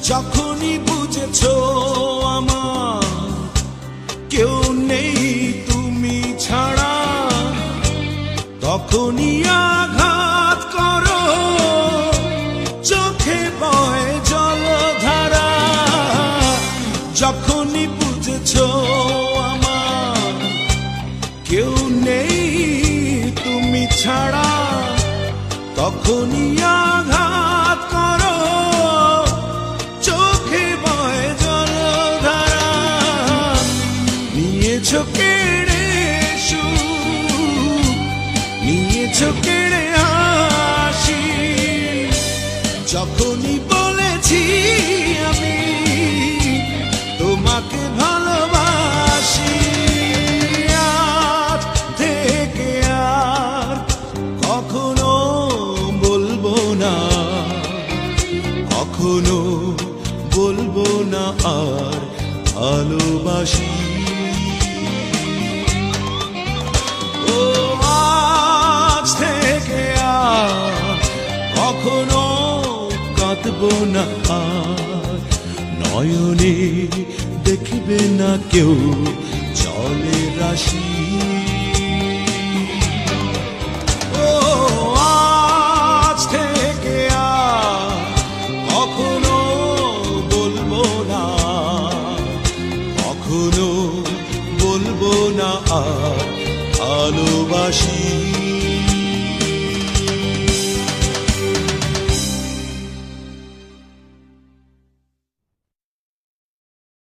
যখনই বুঝেছো আমার কেউ নেই তুমি ছাড়া, তখনই আঘাত করো, চোখে বয় জলধারা। যখনই বুঝেছো আমার কেউ নেই তুমি ছাড়া, তখনই আঘাত করো, চোখে বয় জলধারা। নিয়েছো কেড়ে সুখ, নিয়েছো কেড়ে হাসি, যখনই বলেছি আমি তোমাকে ভালোবাসি। আজ থেকে আর কখনো বলবো না, কখনো বলবো না আর ভালোবাসি। ও আজ থেকে আর কখনো কাঁদবো না আর, নয়নে দেখবে না কেউ জলের রাশি। ও আজ থেকে আর কখনো বলবো না, কখনো বলবো না আর ভালোবাসি।